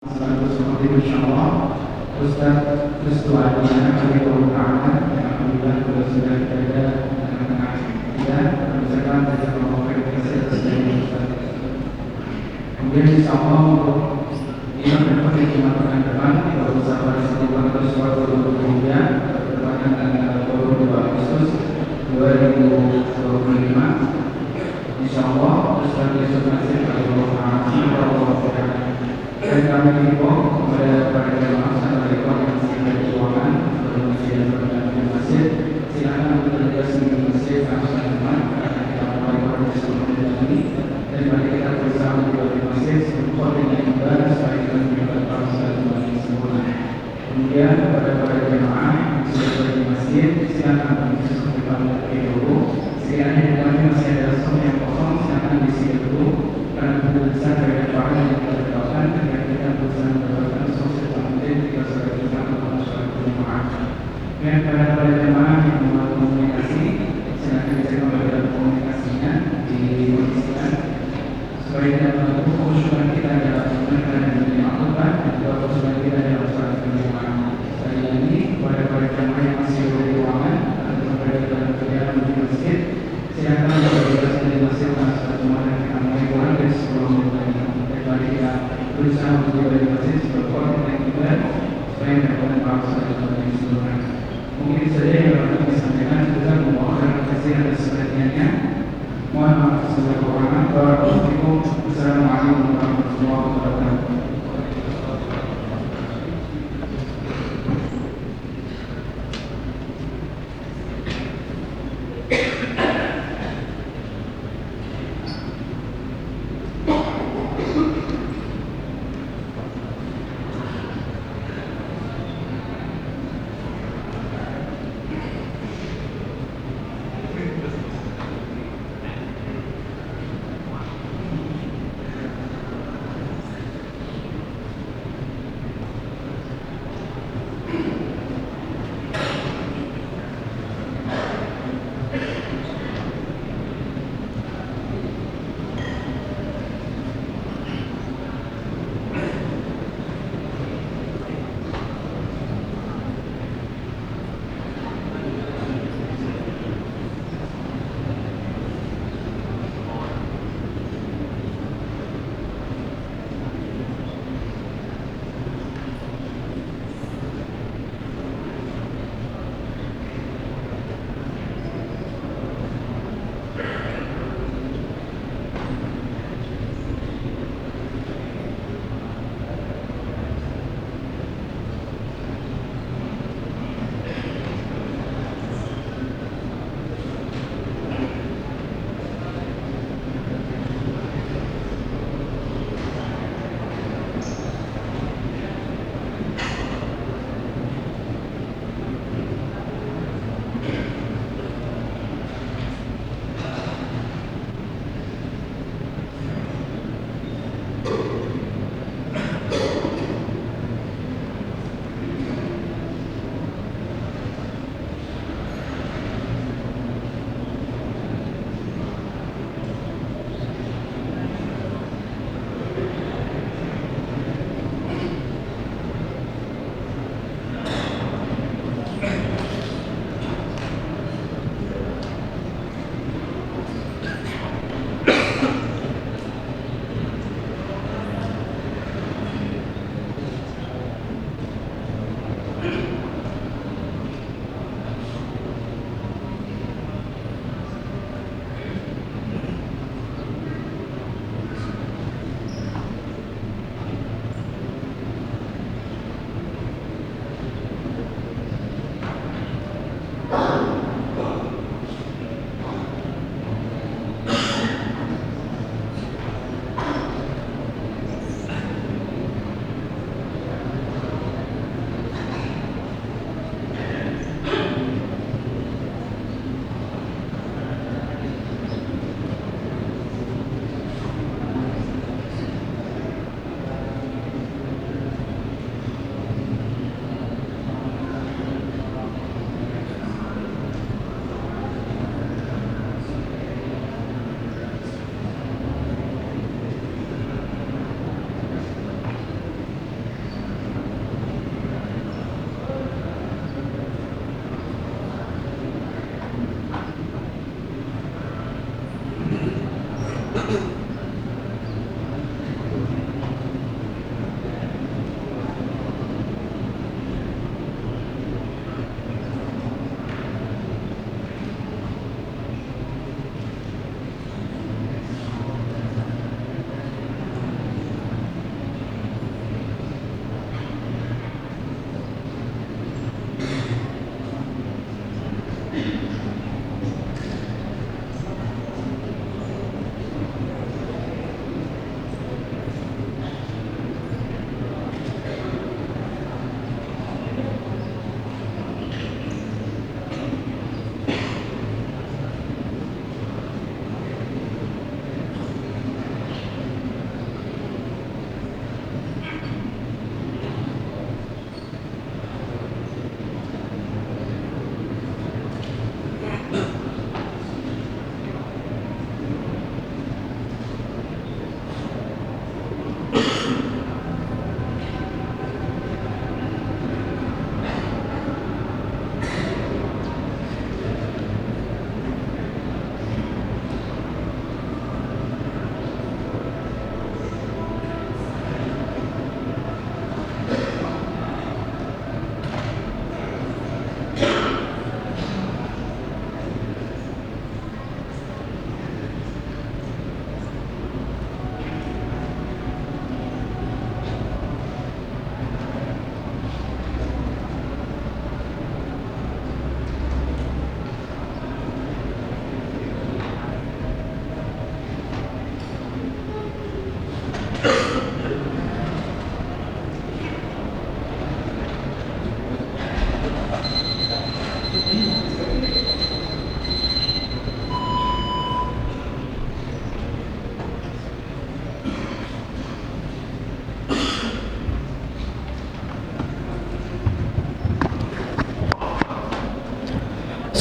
Seperti insyaallah Ustaz Restu Adina kami Ta'ala yang alhamdulillah sudah ada tengah-tengah kita mengucapkan jazakallahu khairan dari Ustaz. Kemudian insyaallah untuk yang dapat dikimat pekan depan kalau sahabat setelah sesuatu untuk kemudian bertepatan tanggal 22 Agustus 2025 insyaallah Ustaz Restu Nasir dan kami himbau kepada para jemaah serta rekor yang masih ada keuangan atau masih ada perjalanan di masjid, silakan bertugas di masjid langsung teman karena kita mulai proses pemerintahan ini dan mari kita berusaha menjual di masjid support dengan ibadah supaya kita mendapat proses yang sempurna. Kemudian kepada para jemaah yang sudah berada di masjid, silakan mengisi seperti dulu. Sekiranya di dalamnya masih ada slot yang kosong, silakan diisi dulu karena keputusan dari para yang kita dapatkan ketika kita berusaha mendapatkan sosial penting kita sebagai jemaah atau masyarakat jemaah. Dan para jemaah yang mau komunikasi, silakan dicek dalam komunikasinya dikondisikan supaya tidak mengganggu khusyukan kita dalam mendengar dan menyampaikan dan juga khusyukan kita dalam sholat berjamaah. Sekali lagi kepada para jemaah yang masih berada di ruangan atau berada dalam perjalanan menuju masjid, silakan bertugas di masjid langsung jemaah dan kita mulai pulang dari sebelum mari kita berusaha untuk dari masjid support dengan ibadah supaya mendapatkan pahala yang sempurna. Mungkin saja yang dapat kami sampaikan juga mohon terima kasih atas perhatiannya. Mohon maaf segala kekurangan. Wassalamualaikum warahmatullahi wabarakatuh.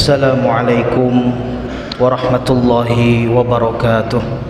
Assalamualaikum warahmatullahi wabarakatuh.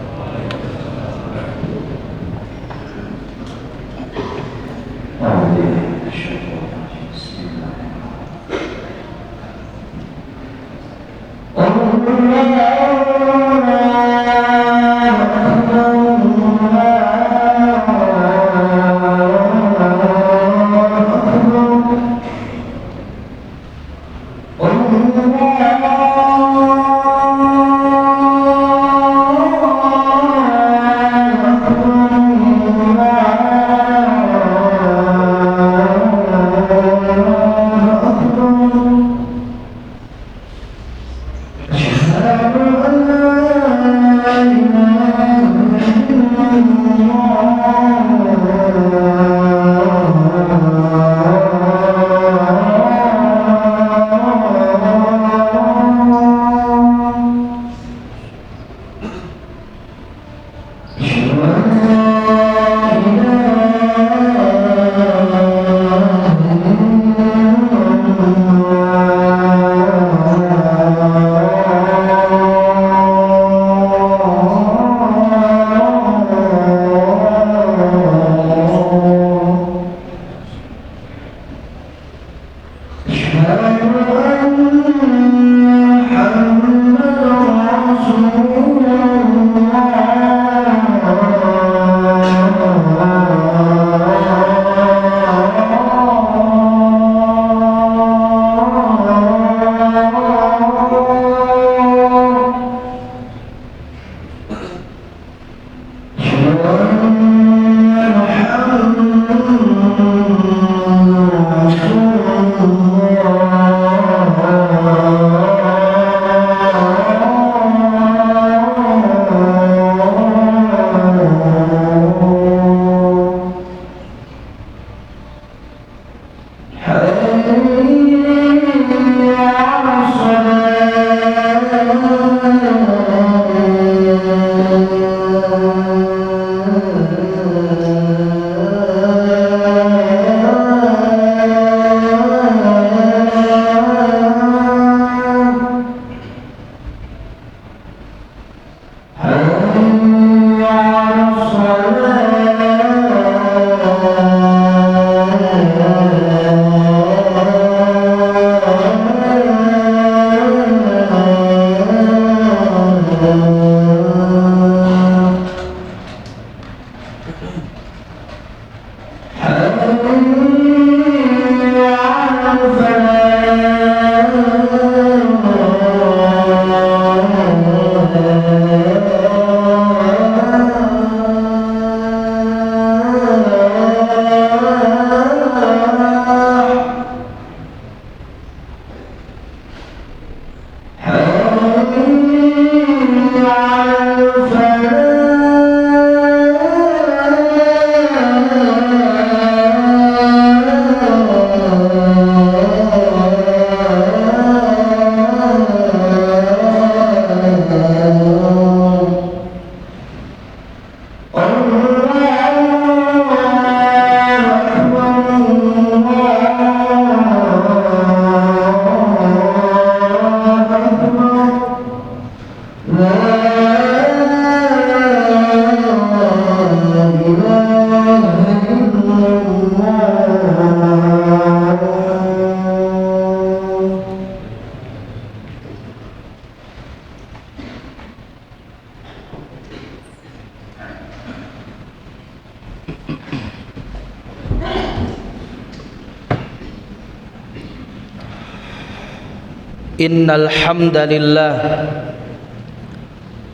Innal hamdalillah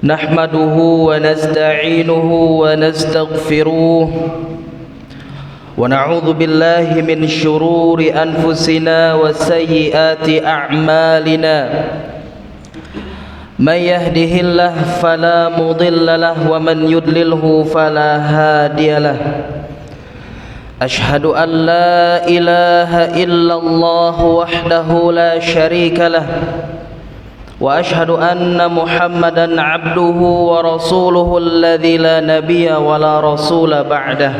nahmaduhu wa nasta'inuhu wa nastaghfiruh wa na'udzu billahi min shururi anfusina wa sayyiati a'malina man yahdihillahu fala mudilla lahu wa man yudlilhu fala hadiyalah. أشهد أن لا إله إلا الله وحده لا شريك له وأشهد أن محمدا عبده ورسوله الذي لا نبي ولا رسول بعده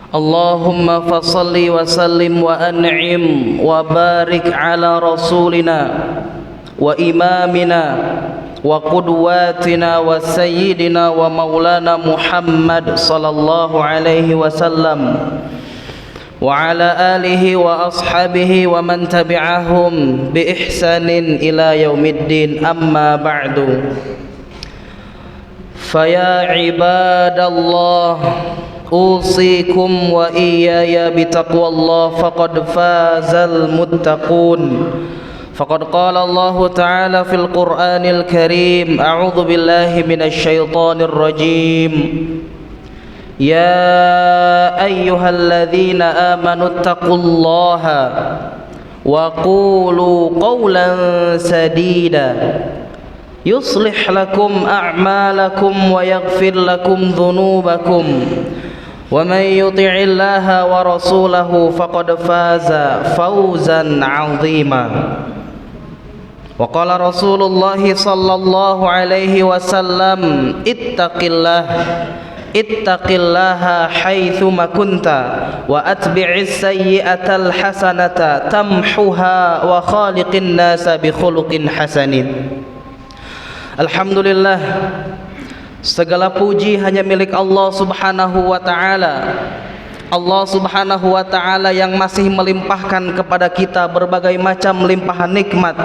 Allahumma fasalli wa sallim wa an'im wa barik ala rasulina wa imamina wa qudwatina wa sayyidina wa maulana Muhammad sallallahu alaihi wasallam wa ala alihi wa ashabihi wa man tabi'ahum bi ihsanin ila yaumiddin, amma ba'du. Faya ibadallah, usikum wa iyaya bitaqwallah, faqad fazal muttaqun. Faqad qala Allah Ta'ala fil Qur'anil Karim, a'udzu billahi minasy syaithanir rajim. Ya ayyuhalladzina amanu taqullaha wa qulu qawlan sadida yuslih lakum a'malakum wa yaghfir lakum dhunubakum wa man yuti'illaha wa rasulahu faqad faza fawzan 'azima. Wa qala Rasulullah sallallahu alaihi wasallam, ittaqillaha haitsu ma kunta wa atbi'is sayyi'atal hasanata tamhuha wa khaliqin nasa bi khuluqin hasanin. Alhamdulillah, segala puji hanya milik Allah Subhanahu wa taala. Allah Subhanahu wa taala yang masih melimpahkan kepada kita berbagai macam limpahan nikmat.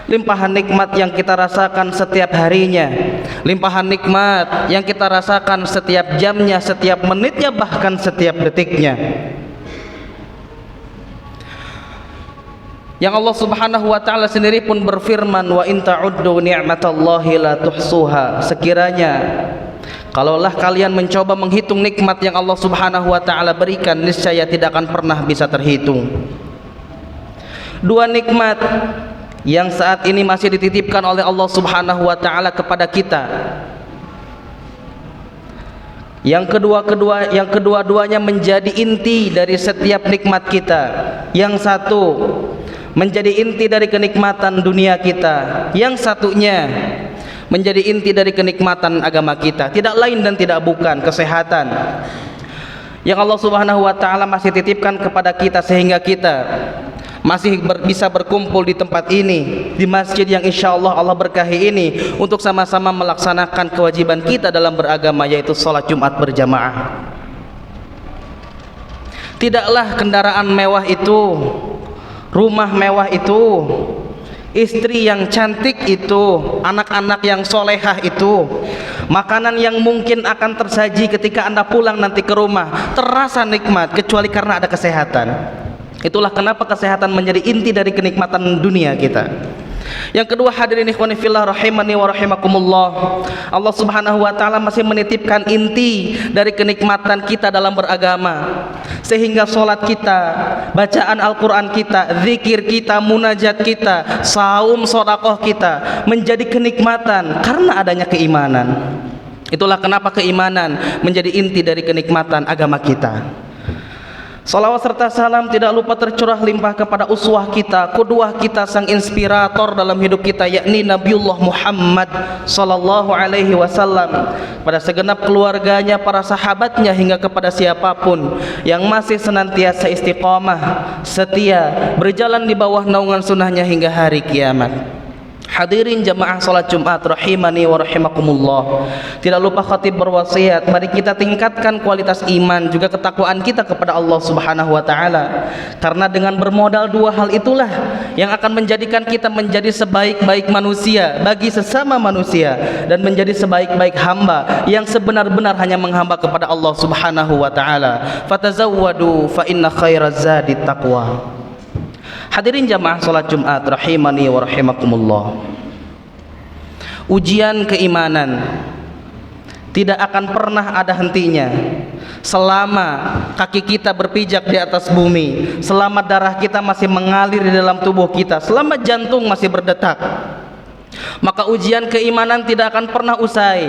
Limpahan nikmat yang kita rasakan setiap harinya, limpahan nikmat yang kita rasakan setiap jamnya, setiap menitnya, bahkan setiap detiknya. Yang Allah Subhanahu wa taala sendiri pun berfirman, wa in ta'uddu ni'matallahi la tuhsuha. Sekiranya kalaulah kalian mencoba menghitung nikmat yang Allah Subhanahu wa taala berikan, niscaya tidak akan pernah bisa terhitung. Dua nikmat yang saat ini masih dititipkan oleh Allah Subhanahu wa taala kepada kita. Yang kedua-duanya menjadi inti dari setiap nikmat kita. Yang satu menjadi inti dari kenikmatan dunia kita, yang satunya menjadi inti dari kenikmatan agama kita. Tidak lain dan tidak bukan kesehatan yang Allah Subhanahu wa taala masih titipkan kepada kita, sehingga kita masih bisa berkumpul di tempat ini, di masjid yang insya Allah Allah berkahi ini, untuk sama-sama melaksanakan kewajiban kita dalam beragama, yaitu sholat Jumat berjamaah. Tidaklah kendaraan mewah itu, rumah mewah itu, istri yang cantik itu, anak-anak yang solehah itu, makanan yang mungkin akan tersaji ketika Anda pulang nanti ke rumah terasa nikmat, kecuali karena ada kesehatan. Itulah kenapa kesehatan menjadi inti dari kenikmatan dunia kita. Yang kedua, hadirin ikhwani fillah rahimani wa rahimakumullah, Allah Subhanahu wa taala masih menitipkan inti dari kenikmatan kita dalam beragama, sehingga sholat kita, bacaan Al-Quran kita, zikir kita, munajat kita, saum, sedekah kita menjadi kenikmatan karena adanya keimanan. Itulah kenapa keimanan menjadi inti dari kenikmatan agama kita. Salawat serta salam tidak lupa tercurah limpah kepada uswah kita, qudwah kita, sang inspirator dalam hidup kita, yakni Nabiullah Muhammad sallallahu alaihi wasallam, pada segenap keluarganya, para sahabatnya, hingga kepada siapapun yang masih senantiasa istiqamah, setia berjalan di bawah naungan sunnahnya hingga hari kiamat. Hadirin jamaah salat Jumat rahimani wa rahimakumullah, tidak lupa khatib berwasiat, mari kita tingkatkan kualitas iman juga ketakwaan kita kepada Allah Subhanahu wa taala, karena dengan bermodal dua hal itulah yang akan menjadikan kita menjadi sebaik-baik manusia bagi sesama manusia, dan menjadi sebaik-baik hamba yang sebenar-benar hanya menghamba kepada Allah Subhanahu wa taala. Fatazawwadu fa inna khairaz zadi taqwa. Hadirin jamaah salat Jumat rahimani wa rahimakumullah, ujian keimanan tidak akan pernah ada hentinya selama kaki kita berpijak di atas bumi, selama darah kita masih mengalir di dalam tubuh kita, selama jantung masih berdetak, maka ujian keimanan tidak akan pernah usai.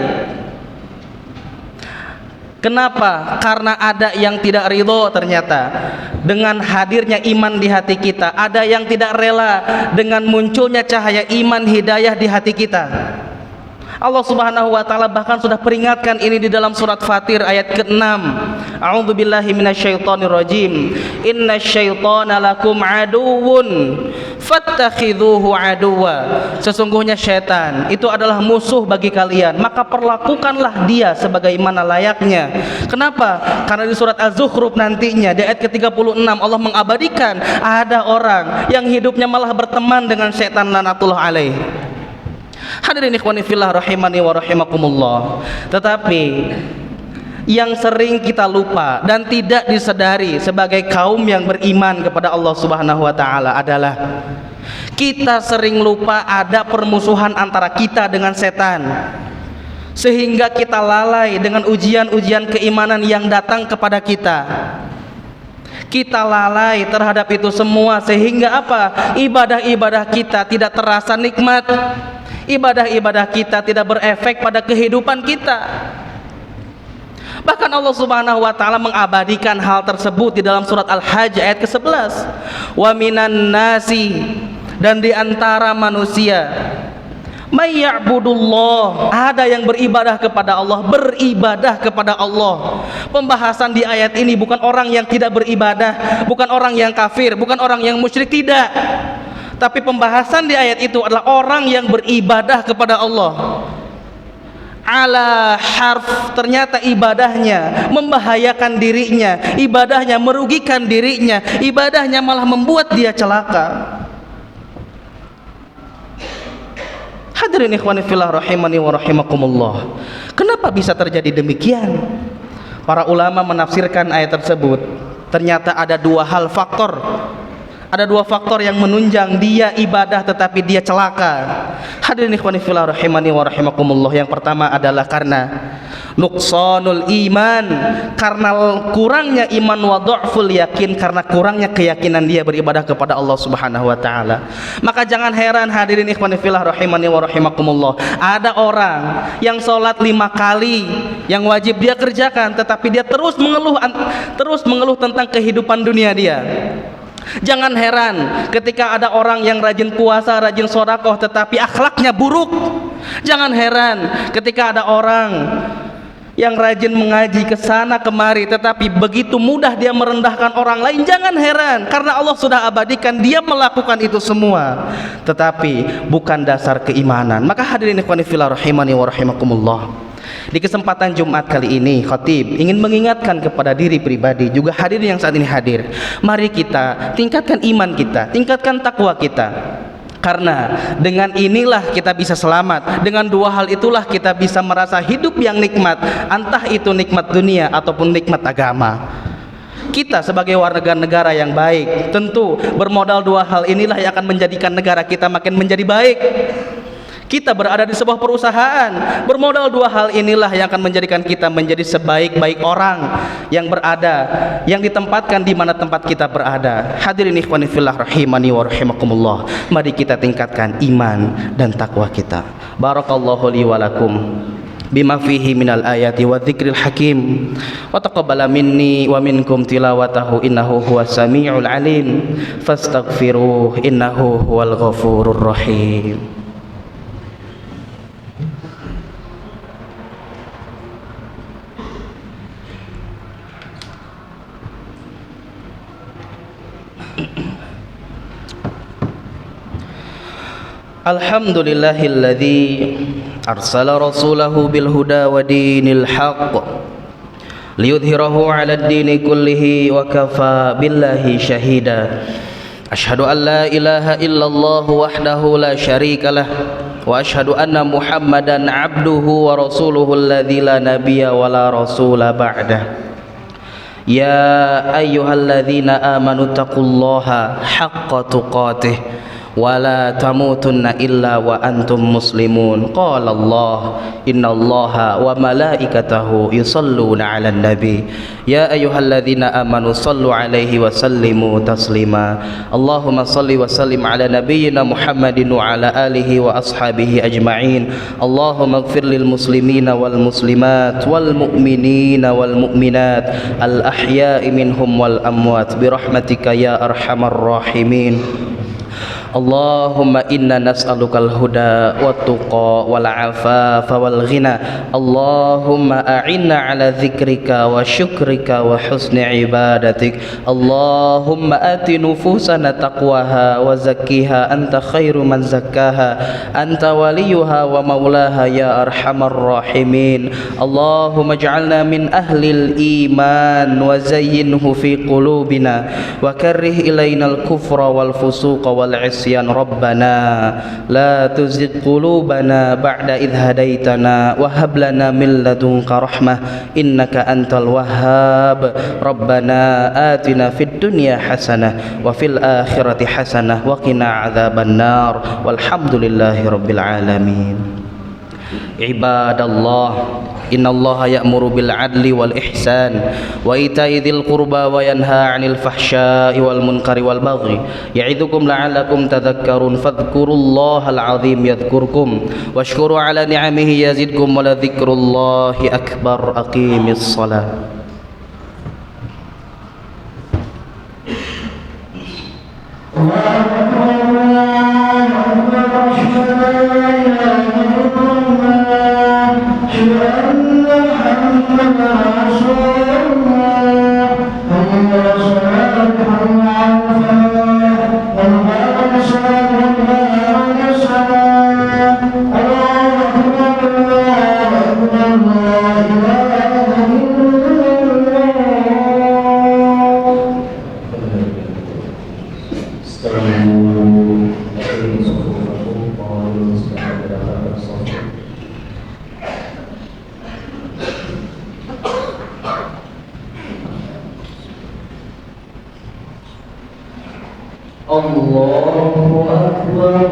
Kenapa? Karena ada yang tidak ridho ternyata dengan hadirnya iman di hati kita, ada yang tidak rela dengan munculnya cahaya iman hidayah di hati kita, Allah Subhanahu wa taala bahkan sudah peringatkan ini di dalam surat Fatir ayat ke-6. A'udzubillahi minasyaitonirrajim. Innasyaitona lakum aduwwun fattakhidhuhu aduwwa. Sesungguhnya syaitan itu adalah musuh bagi kalian, maka perlakukanlah dia sebagaimana layaknya. Kenapa? Karena di surat Az-Zukhruf nantinya di ayat ke-36 Allah mengabadikan ada orang yang hidupnya malah berteman dengan syaitan lanatullah alaih. Hadirin ikhwani fillah rahimani wa rahimakumullah. Tetapi yang sering kita lupa dan tidak disadari sebagai kaum yang beriman kepada Allah Subhanahu wa taala adalah kita sering lupa ada permusuhan antara kita dengan setan, sehingga kita lalai dengan ujian-ujian keimanan yang datang kepada kita. Kita lalai terhadap itu semua sehingga apa? Ibadah-ibadah kita tidak terasa nikmat. Ibadah-ibadah kita tidak berefek pada kehidupan kita. Bahkan Allah Subhanahu wa taala mengabadikan hal tersebut di dalam surat Al-Hajj ayat ke-11. Wa minan nasi, dan di antara manusia, may ya'budullah, ada yang beribadah kepada Allah, beribadah kepada Allah. Pembahasan di ayat ini bukan orang yang tidak beribadah, bukan orang yang kafir, bukan orang yang musyrik, tidak. Tapi pembahasan di ayat itu adalah orang yang beribadah kepada Allah. Ala harf, ternyata ibadahnya membahayakan dirinya, ibadahnya merugikan dirinya, ibadahnya malah membuat dia celaka. Hadirin ikhwani fillah rahimani wa rahimakumullah. Kenapa bisa terjadi demikian? Para ulama menafsirkan ayat tersebut, ternyata ada dua hal faktor. Ada dua faktor yang menunjang dia ibadah tetapi dia celaka. Hadirin ikhwani fillah rahimani wa rahimakumullah. Yang pertama adalah karena nuqsanul iman, karena kurangnya iman, wa dha'ful yakin, karena kurangnya keyakinan dia beribadah kepada Allah Subhanahu wa taala. Maka jangan heran hadirin ikhwani fillah rahimani wa rahimakumullah, ada orang yang sholat 5 kali yang wajib dia kerjakan, tetapi dia terus mengeluh tentang kehidupan dunia dia. Jangan heran ketika ada orang yang rajin puasa, rajin sedekah, tetapi akhlaknya buruk. Jangan heran ketika ada orang yang rajin mengaji ke sana kemari, tetapi begitu mudah dia merendahkan orang lain. Jangan heran, karena Allah sudah abadikan dia melakukan itu semua, tetapi bukan dasar keimanan. Maka hadirin ikhwani fillah rahimani wa rahimakumullah, di kesempatan Jumat kali ini khatib ingin mengingatkan kepada diri pribadi, juga hadirin yang saat ini hadir, mari kita tingkatkan iman kita, tingkatkan takwa kita. Karena dengan inilah kita bisa selamat. Dengan dua hal itulah kita bisa merasa hidup yang nikmat, entah itu nikmat dunia ataupun nikmat agama. Kita sebagai warga negara yang baik, tentu bermodal dua hal inilah yang akan menjadikan negara kita makin menjadi baik. Kita berada di sebuah perusahaan, bermodal dua hal inilah yang akan menjadikan kita menjadi sebaik-baik orang yang ditempatkan di mana tempat kita berada. Hadirin ikhwani fillah rahimani wa rahimakumullah, mari kita tingkatkan iman dan takwa kita. Barakallahu li wa lakum bima fihi minal ayati wa dzikril hakim, wa taqabbala minni wa minkum tilawatahu innahu huwas samiul alim, fastaghfiruh innahu huwal ghafurur rahim. Alhamdulillahilladzi arsala rasulahu bil huda wa dinil haqq liyudhhirahu 'alad dini kullihi wa kafa billahi shahida. Asyhadu an la ilaha illallah wahdahu la syarika lah wa asyhadu anna Muhammadan 'abduhu wa rasuluhu alladzi la nabiyya wa la rasula ba'dah. Ya ayyuhalladzina amanu taqullaha haqqa tuqatih wa la tamutunna illa wa antum muslimun. Qala Allah innallaha wa malaikatahu yusalluna 'alan nabi ya ayyuhalladzina amanu sallu 'alaihi wa sallimu taslima. Allahumma salli wa sallim 'ala nabiyyina Muhammadin wa 'ala alihi wa ashabihi ajma'in. Allahumma ighfir lil muslimina wal muslimat wal mu'minina wal mu'minat al ahya'i minhum wal amwat bi rahmatika ya arhamar rahimin. Allahumma inna nas'alukal huda wat-tuqa wal afafa wal ghina. Allahumma a'inna ala dzikrika wa syukrika wa husni ibadatik. Allahumma ati nufusana taqwaha wa zakkiha anta khairu man zakkaha anta waliyuha wa maulaha ya arhamar rahimin. Allahumma ij'alna min ahlil iman wa zayyinhu fi qulubina wa karrih ilainal kufra wal fusuqa wal isyan. Rabbana la tuzigh qulubana ba'da idh hadaitana wa hab lana min ladunka rahmah innaka antal wahhab. Rabbana atina fid dunya hasanah wa fil akhirati hasanah wa qina adzaban nar. Walhamdulillahi rabbil alamin. Ibadallah, innallaha ya'muru bil adli wal ihsan wa ita'i dzil qurba wa yanha 'anil fahsya'i wal munkari wal baghi ya'idzukum la'allakum tadhakkarun. Fadhkurullahal 'azim yadhkurkum washkuru 'ala ni'amihi yazidkum wa la dzikrullahi akbar. Aqimis shalah. Allahu Akbar.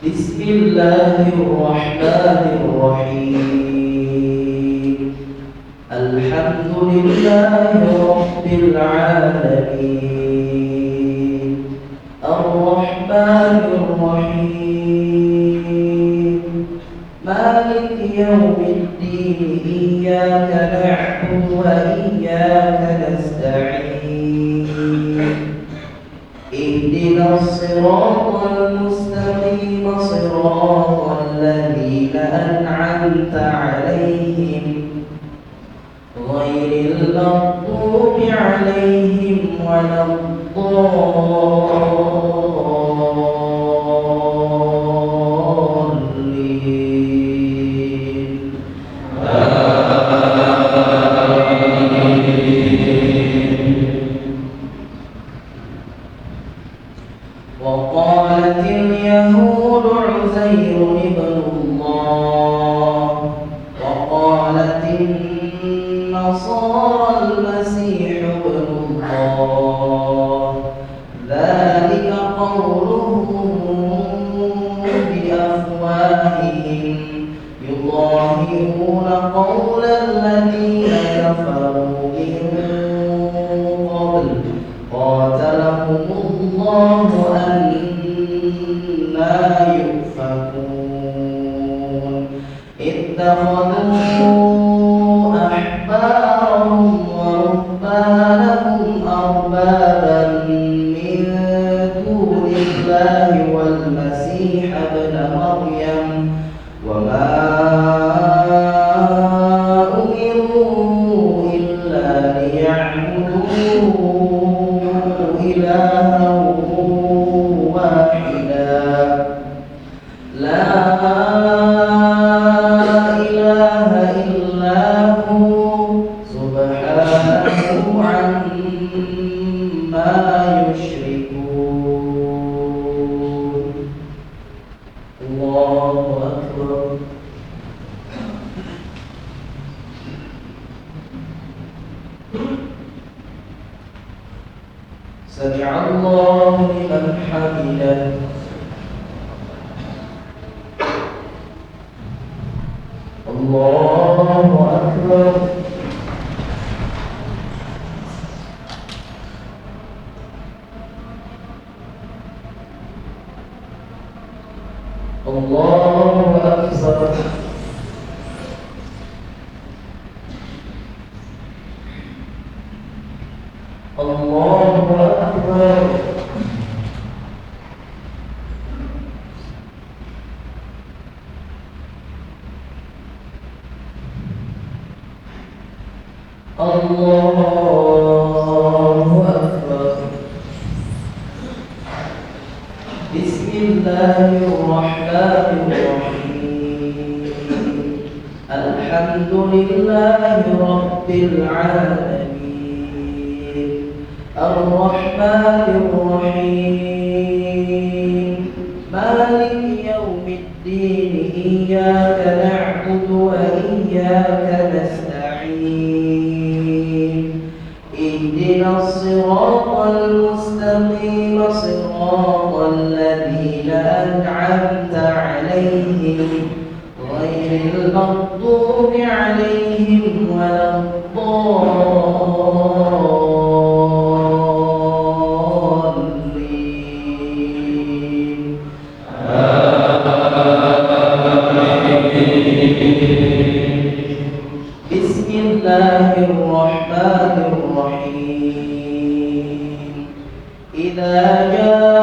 Bismillahirrahmanirrahim. Alhamdulillahi rabbil alamin. Ar-Rahmanir Rahim. Maliki yaumiddin. Iyyaka na'budu wa iyyaka nasta'in. Ihdinas siratal mustaqim, siratal ladzina an'amta 'alaihim ghairil maghdubi 'alaihim waladdallin. وقالت اليهود عزير ابن الله وقالت النصارى المسيح ابن الله ذلك قولهم بأفواههم يضاهئون قول الذين كفروا من قبل قاتلهم الله أنى يؤفكون. اتخذوا أحبارهم ورهبانهم أربابا من دون الله والمسيح ابن مريم وما أمروا إلا ليعبدوا إلها واحدا لا إله إلا هو سبحانه عما يشركون. الله أكبر. سمع الله لمن حمده. الله أكبر. Allahu Akbar. Allahu Akbar. Bismillahirrahmanirrahim. Alhamdulillahi Rabbil alamin. Ar-Rahmanir-Rahim. Maliki yaumiddin. Iyyaka na'budu wa iyyaka nasta'in. Ihdinas siratal mustaqim, siratal ladzina an'amta 'alaihim ghairil maghdubi 'alaihim waladdallin. Bismillahirrahmanirrahim. Idza jaa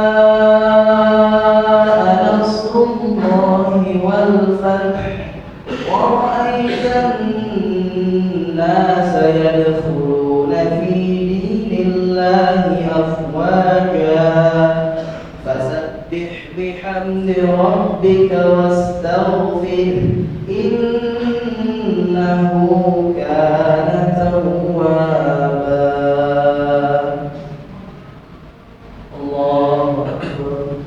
nasrullahi wal fath wa ra'aitan nasa yadkhuluna fi dinillahi afwaja fasabbih bihamdi rabbika wastaghfir innahu kana tawwaba. Allahu Akbar.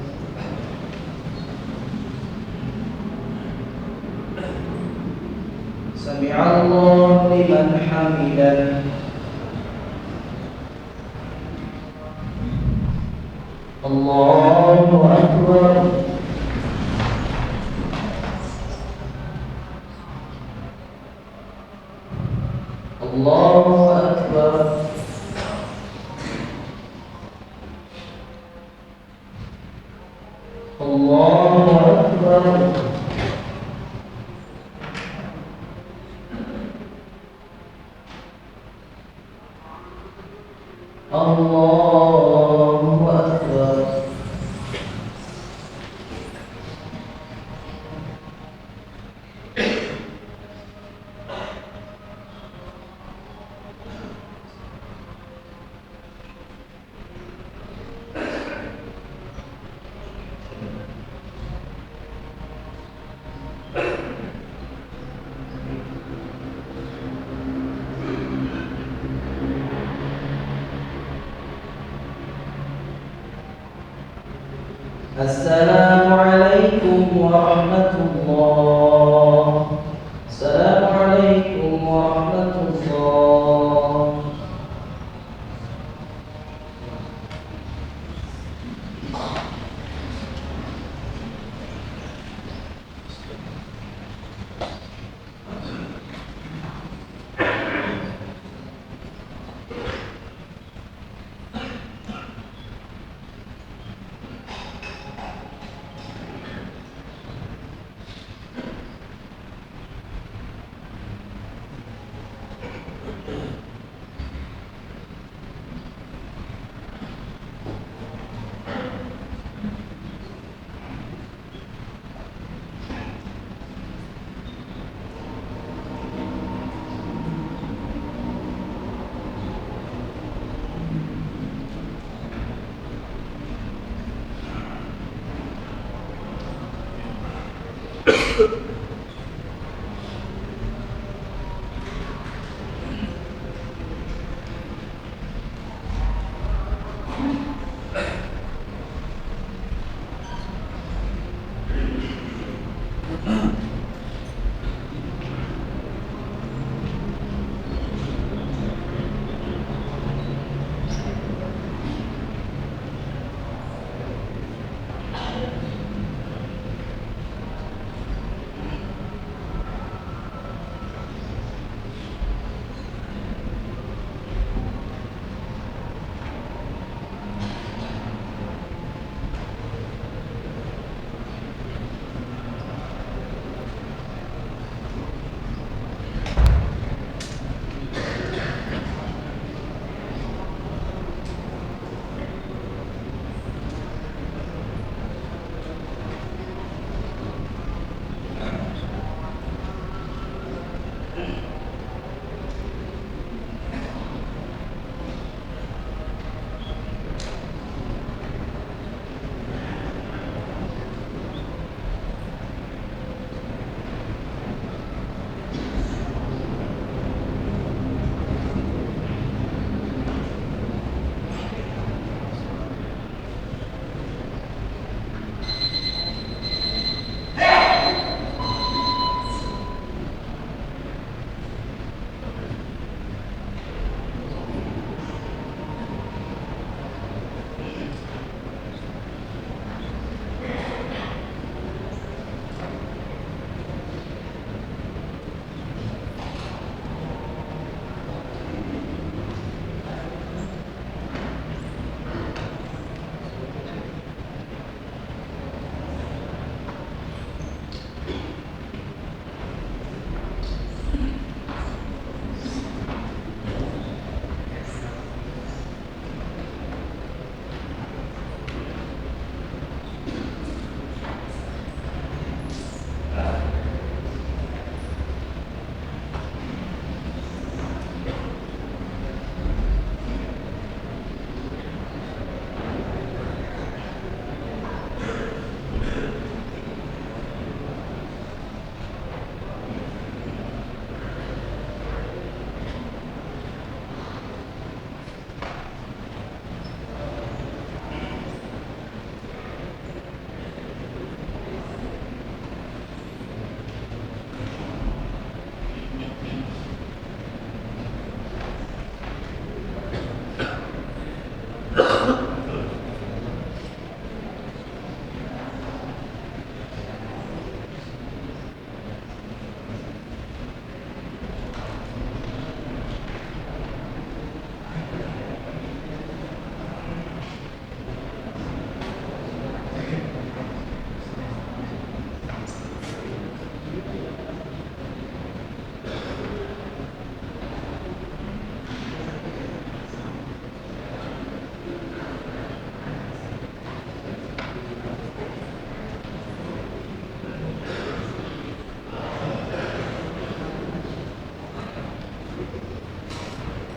Sami'allahu liman hamidah. Allahu Akbar. Allahu Akbar. Allahu Akbar. Allahu Akbar. Assalamualaikum warahmatullahi wabarakatuh. Assalamualaikum warahmatullahi